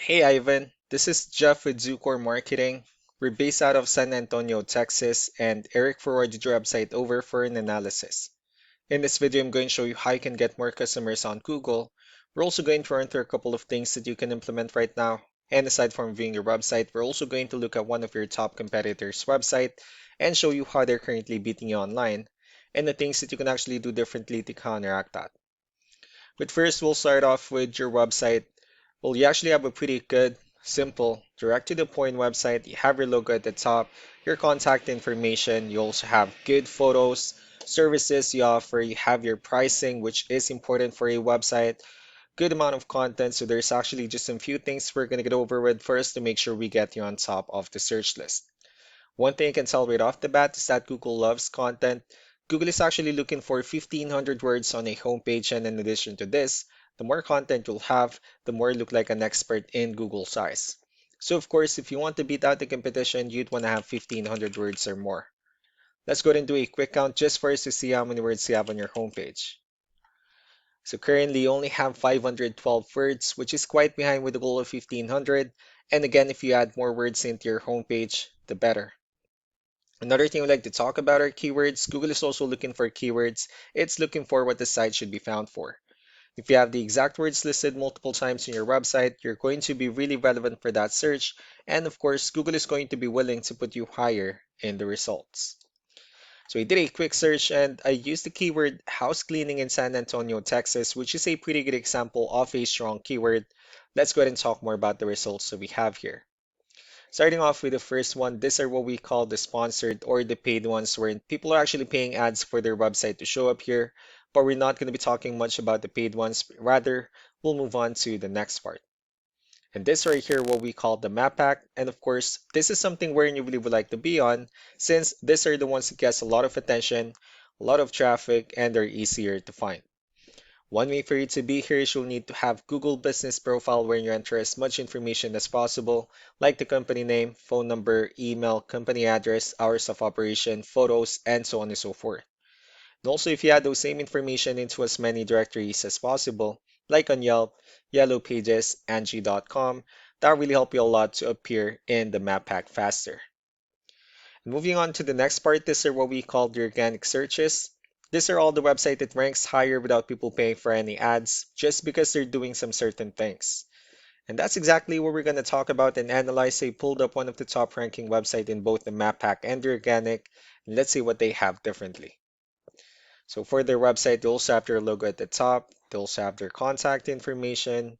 Hey Ivan, this is Jeff with Zucor Marketing. We're based out of San Antonio, Texas, and Eric forwarded your website over for an analysis. In this video, I'm going to show you how you can get more customers on Google. We're also going to run through a couple of things that you can implement right now. And aside from viewing your website, we're also going to look at one of your top competitors' website and show you how they're currently beating you online and the things that you can actually do differently to counteract that. But first, we'll start off with your website. Well, you actually have a pretty good, simple, direct to the point website. You have your logo at the top, your contact information. You also have good photos, services you offer. You have your pricing, which is important for a website. Good amount of content. So there's actually just some few things we're going to get over with first to make sure we get you on top of the search list. One thing I can tell right off the bat is that Google loves content. Google is actually looking for 1,500 words on a homepage, and in addition to this, the more content you'll have, the more you look like an expert in Google's eyes. So of course, if you want to beat out the competition, you'd want to have 1,500 words or more. Let's go ahead and do a quick count just for us to see how many words you have on your homepage. So currently you only have 512 words, which is quite behind with the goal of 1,500. And again, if you add more words into your homepage, the better. Another thing we'd like to talk about are keywords. Google is also looking for keywords. It's looking for what the site should be found for. If you have the exact words listed multiple times in your website, you're going to be really relevant for that search. And of course, Google is going to be willing to put you higher in the results. So I did a quick search and I used the keyword house cleaning in San Antonio, Texas, which is a pretty good example of a strong keyword. Let's go ahead and talk more about the results that we have here. Starting off with the first one, these are what we call the sponsored or the paid ones, where people are actually paying ads for their website to show up here. But we're not going to be talking much about the paid ones. Rather, we'll move on to the next part. And this right here, what we call the map pack. And of course, this is something where you really would like to be on, since these are the ones that gets a lot of attention, a lot of traffic, and they're easier to find. One way for you to be here is you'll need to have Google Business Profile where you enter as much information as possible, like the company name, phone number, email, company address, hours of operation, photos, and so on and so forth. And also, if you add those same information into as many directories as possible, like on Yelp, Yellow Pages, Angie.com, that really help you a lot to appear in the map pack faster. Moving on to the next part, these are what we call the organic searches. These are all the website that ranks higher without people paying for any ads, just because they're doing some certain things. And that's exactly what we're going to talk about and analyze. I pulled up one of the top ranking website in both the map pack and the organic, and let's see what they have differently. So for their website, they also have their logo at the top. They also have their contact information,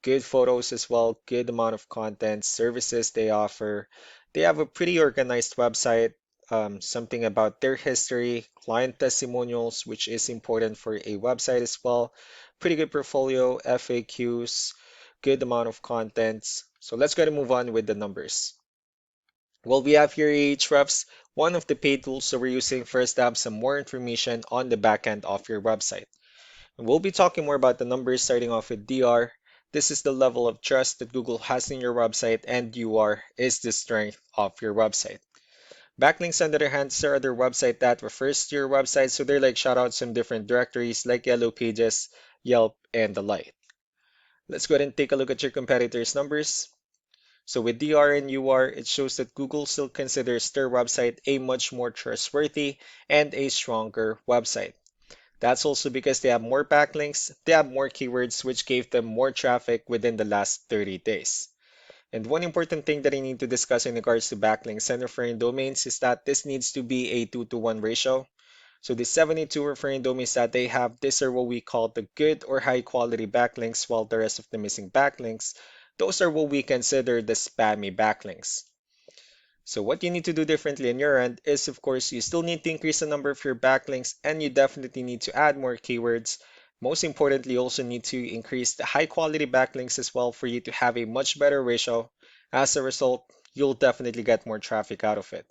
good photos as well, good amount of content, services they offer. They have a pretty organized website, something about their history, client testimonials, which is important for a website as well. Pretty good portfolio, FAQs, good amount of contents. So let's go to move on with the numbers. Well, we have here Ahrefs, one of the paid tools that we're using first to have some more information on the back end of your website. We'll be talking more about the numbers starting off with DR. This is the level of trust that Google has in your website, and UR is the strength of your website. Backlinks, on the other hand, are other website that refers to your website, so they're like shoutouts from different directories like Yellow Pages, Yelp, and the like. Let's go ahead and take a look at your competitors' numbers. So with DR and UR, it shows that Google still considers their website a much more trustworthy and a stronger website. That's also because they have more backlinks, they have more keywords, which gave them more traffic within the last 30 days. And one important thing that I need to discuss in regards to backlinks and referring domains is that this needs to be a 2-to-1 ratio. So the 72 referring domains that they have, these are what we call the good or high quality backlinks, while the rest of the missing backlinks, those are what we consider the spammy backlinks. So what you need to do differently on your end is, of course, you still need to increase the number of your backlinks and you definitely need to add more keywords. Most importantly, you also need to increase the high quality backlinks as well for you to have a much better ratio. As a result, you'll definitely get more traffic out of it.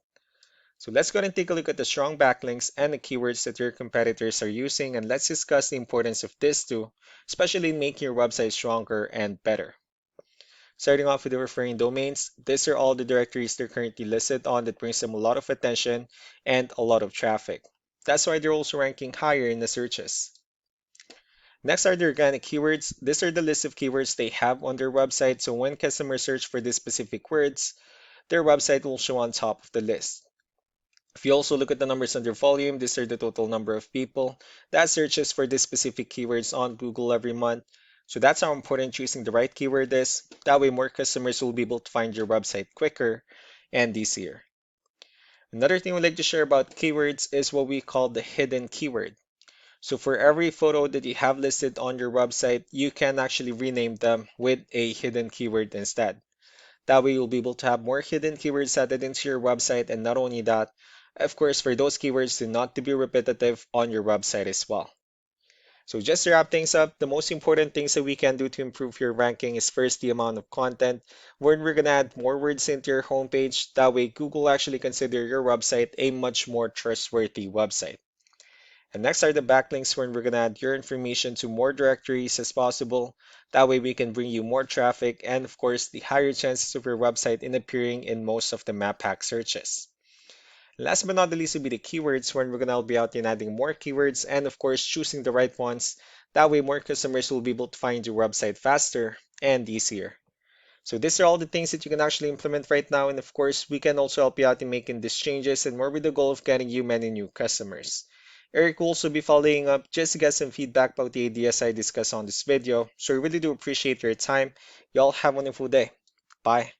So let's go ahead and take a look at the strong backlinks and the keywords that your competitors are using, and let's discuss the importance of this too, especially in making your website stronger and better. Starting off with the referring domains, these are all the directories they're currently listed on that brings them a lot of attention and a lot of traffic. That's why they're also ranking higher in the searches. Next are the organic keywords. These are the list of keywords they have on their website, so when customers search for these specific words, their website will show on top of the list. If you also look at the numbers under volume, these are the total number of people that searches for these specific keywords on Google every month. So that's how important choosing the right keyword is. That way more customers will be able to find your website quicker and easier. Another thing we'd like to share about keywords is what we call the hidden keyword. So for every photo that you have listed on your website, you can actually rename them with a hidden keyword instead. That way you'll be able to have more hidden keywords added into your website, and not only that, of course, for those keywords to not to be repetitive on your website as well. So just to wrap things up, the most important things that we can do to improve your ranking is first the amount of content, where we're gonna add more words into your homepage. That way Google actually consider your website a much more trustworthy website. And next are the backlinks, where we're gonna add your information to more directories as possible. That way we can bring you more traffic and of course the higher chances of your website in appearing in most of the map pack searches. Last but not the least will be the keywords, where we're gonna be out in adding more keywords and of course choosing the right ones. That way more customers will be able to find your website faster and easier. So these are all the things that you can actually implement right now, and of course, we can also help you out in making these changes and more with the goal of getting you many new customers. Eric will also be following up just to get some feedback about the ideas I discussed on this video. So I really do appreciate your time. Y'all have a wonderful day. Bye.